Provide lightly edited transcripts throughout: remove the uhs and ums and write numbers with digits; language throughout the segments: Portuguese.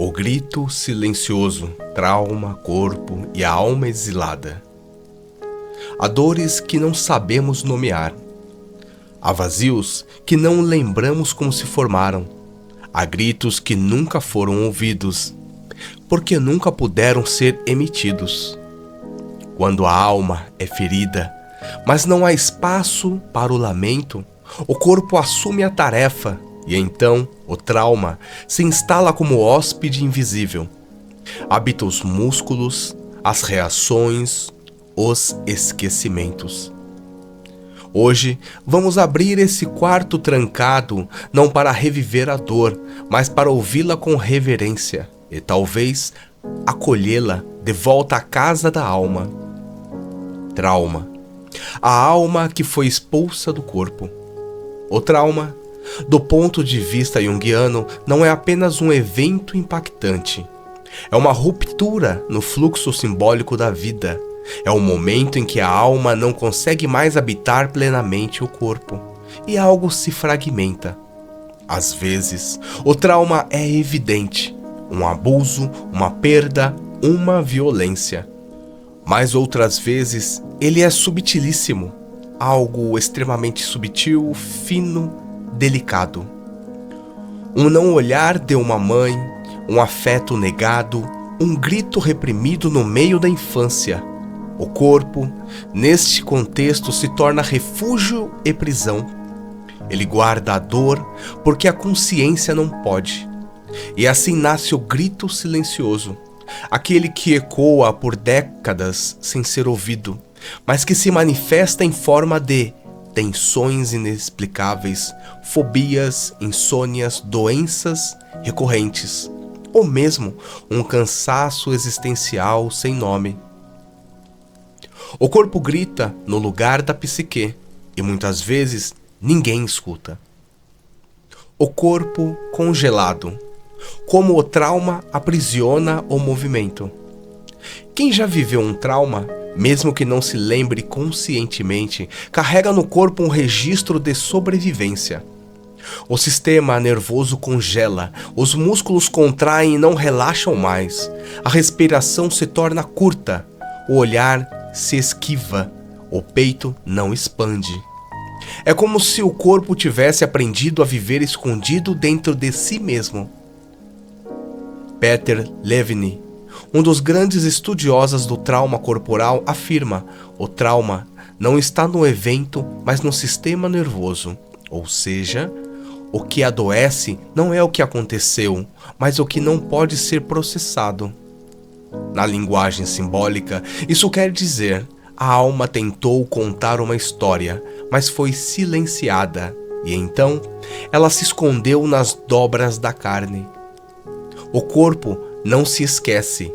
O grito silencioso, trauma, corpo e a alma exilada. Há dores que não sabemos nomear. Há vazios que não lembramos como se formaram. Há gritos que nunca foram ouvidos, porque nunca puderam ser emitidos. Quando a alma é ferida, mas não há espaço para o lamento, o corpo assume a tarefa e então o trauma se instala como hóspede invisível. Habita os músculos, as reações, os esquecimentos. Hoje vamos abrir esse quarto trancado não para reviver a dor, mas para ouvi-la com reverência e talvez acolhê-la de volta à casa da alma. Trauma. A alma que foi expulsa do corpo. O trauma, do ponto de vista junguiano, não é apenas um evento impactante. É uma ruptura no fluxo simbólico da vida. É o momento em que a alma não consegue mais habitar plenamente o corpo e algo se fragmenta. Às vezes, o trauma é evidente, um abuso, uma perda, uma violência. Mas outras vezes, ele é subtilíssimo, algo extremamente sutil, fino, delicado. Um não olhar de uma mãe, um afeto negado, um grito reprimido no meio da infância. O corpo, neste contexto, se torna refúgio e prisão. Ele guarda a dor porque a consciência não pode. E assim nasce o grito silencioso, aquele que ecoa por décadas sem ser ouvido, mas que se manifesta em forma de tensões inexplicáveis, fobias, insônias, doenças recorrentes, ou mesmo um cansaço existencial sem nome. O corpo grita no lugar da psique e muitas vezes ninguém escuta. O corpo congelado, como o trauma aprisiona o movimento. Quem já viveu um trauma, mesmo que não se lembre conscientemente, carrega no corpo um registro de sobrevivência. O sistema nervoso congela, os músculos contraem e não relaxam mais, a respiração se torna curta, o olhar se esquiva, o peito não expande. É como se o corpo tivesse aprendido a viver escondido dentro de si mesmo. Peter Levine, um dos grandes estudiosos do trauma corporal, afirma: o trauma não está no evento, mas no sistema nervoso. Ou seja, o que adoece não é o que aconteceu, mas o que não pode ser processado. Na linguagem simbólica, isso quer dizer: a alma tentou contar uma história, mas foi silenciada, e então ela se escondeu nas dobras da carne. O corpo não se esquece,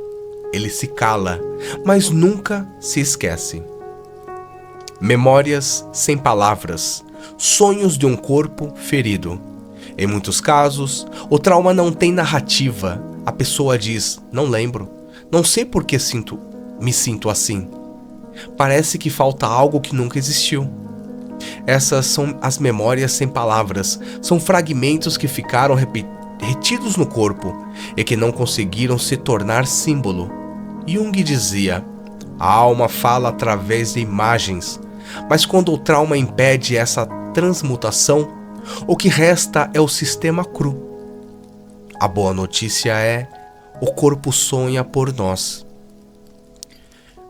ele se cala, mas nunca se esquece. Memórias sem palavras, sonhos de um corpo ferido. Em muitos casos, o trauma não tem narrativa. A pessoa diz: não lembro, não sei por que me sinto assim. Parece que falta algo que nunca existiu. Essas são as memórias sem palavras, são fragmentos que ficaram retidos no corpo e que não conseguiram se tornar símbolo. Jung dizia: a alma fala através de imagens, mas quando o trauma impede essa transmutação, o que resta é o sistema cru. A boa notícia é: o corpo sonha por nós.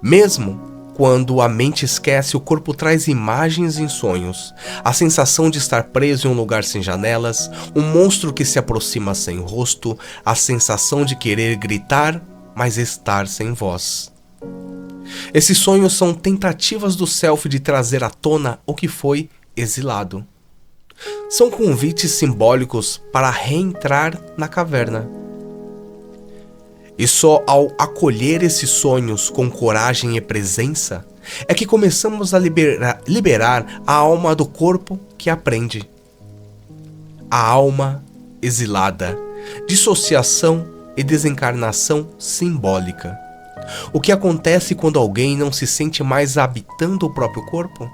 Mesmo quando a mente esquece, o corpo traz imagens em sonhos, a sensação de estar preso em um lugar sem janelas, um monstro que se aproxima sem rosto, a sensação de querer gritar, mas estar sem voz. Esses sonhos são tentativas do self de trazer à tona o que foi exilado. São convites simbólicos para reentrar na caverna. E só ao acolher esses sonhos com coragem e presença é que começamos a liberar a alma do corpo que aprende. A alma exilada, dissociação e desencarnação simbólica. O que acontece quando alguém não se sente mais habitando o próprio corpo?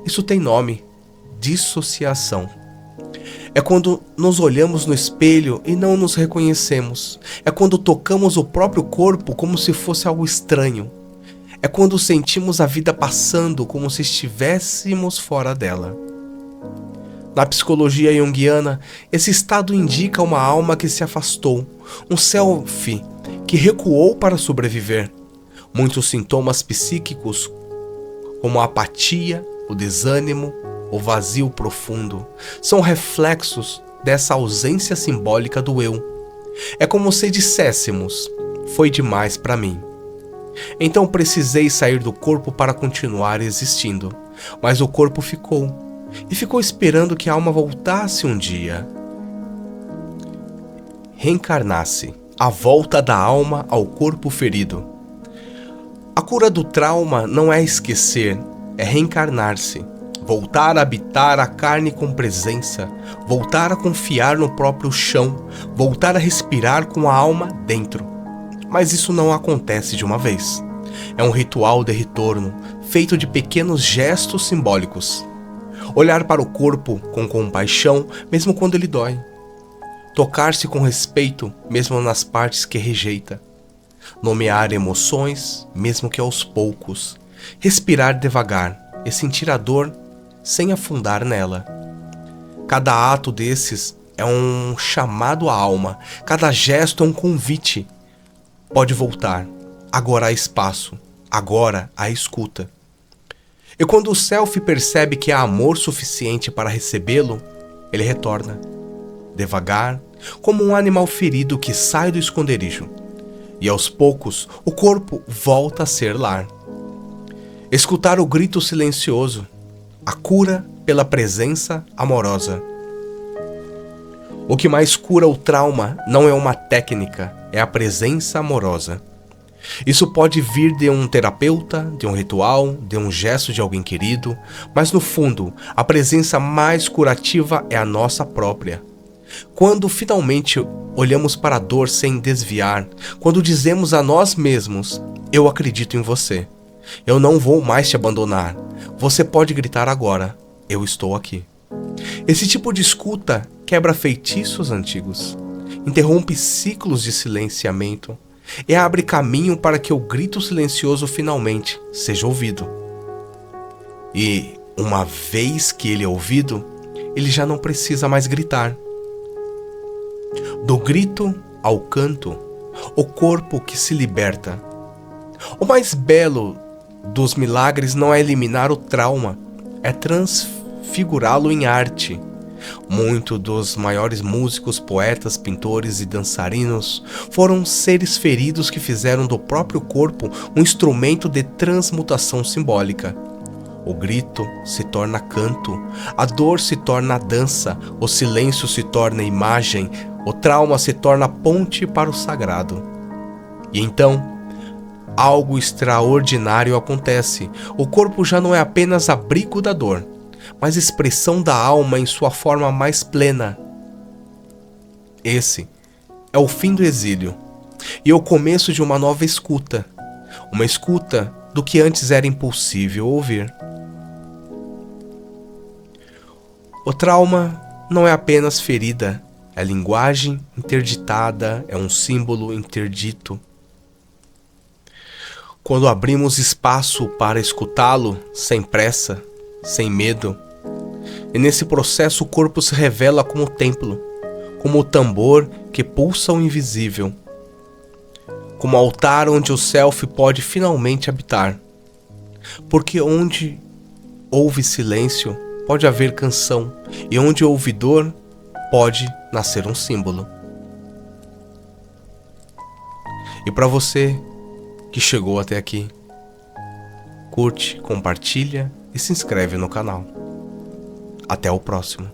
Isso tem nome: dissociação. É quando nos olhamos no espelho e não nos reconhecemos. É quando tocamos o próprio corpo como se fosse algo estranho. É quando sentimos a vida passando como se estivéssemos fora dela. Na psicologia junguiana, esse estado indica uma alma que se afastou, um self que recuou para sobreviver. Muitos sintomas psíquicos, como a apatia, o desânimo, o vazio profundo, são reflexos dessa ausência simbólica do eu. É como se disséssemos: foi demais para mim. Então precisei sair do corpo para continuar existindo, mas o corpo ficou, e ficou esperando que a alma voltasse um dia. Reencarnasse, a volta da alma ao corpo ferido. A cura do trauma não é esquecer, é reencarnar-se. Voltar a habitar a carne com presença, voltar a confiar no próprio chão, voltar a respirar com a alma dentro. Mas isso não acontece de uma vez. É um ritual de retorno, feito de pequenos gestos simbólicos. Olhar para o corpo com compaixão, mesmo quando ele dói. Tocar-se com respeito, mesmo nas partes que rejeita. Nomear emoções, mesmo que aos poucos. Respirar devagar e sentir a dor sem afundar nela. Cada ato desses é um chamado à alma, cada gesto é um convite. Pode voltar, agora há espaço, agora há escuta. E quando o self percebe que há amor suficiente para recebê-lo, ele retorna, devagar, como um animal ferido que sai do esconderijo. E aos poucos, o corpo volta a ser lar. Escutar o grito silencioso, a cura pela presença amorosa. O que mais cura o trauma não é uma técnica, é a presença amorosa. Isso pode vir de um terapeuta, de um ritual, de um gesto de alguém querido, mas no fundo, a presença mais curativa é a nossa própria. Quando finalmente olhamos para a dor sem desviar, quando dizemos a nós mesmos: eu acredito em você. Eu não vou mais te abandonar. Você pode gritar agora: eu estou aqui. Esse tipo de escuta quebra feitiços antigos, interrompe ciclos de silenciamento e abre caminho para que o grito silencioso finalmente seja ouvido. E, uma vez que ele é ouvido, ele já não precisa mais gritar. Do grito ao canto, o corpo que se liberta. O mais belo dos milagres não é eliminar o trauma, é transfigurá-lo em arte. Muitos dos maiores músicos, poetas, pintores e dançarinos foram seres feridos que fizeram do próprio corpo um instrumento de transmutação simbólica. O grito se torna canto, a dor se torna dança, o silêncio se torna imagem, o trauma se torna ponte para o sagrado. E então, algo extraordinário acontece. O corpo já não é apenas abrigo da dor, mas expressão da alma em sua forma mais plena. Esse é o fim do exílio e o começo de uma nova escuta. Uma escuta do que antes era impossível ouvir. O trauma não é apenas ferida, é linguagem interditada, é um símbolo interdito. Quando abrimos espaço para escutá-lo, sem pressa, sem medo, e nesse processo o corpo se revela como templo, como o tambor que pulsa o invisível, como altar onde o self pode finalmente habitar. Porque onde houve silêncio, pode haver canção, e onde houve dor, pode nascer um símbolo. E para você que chegou até aqui, curte, compartilha e se inscreve no canal. Até o próximo.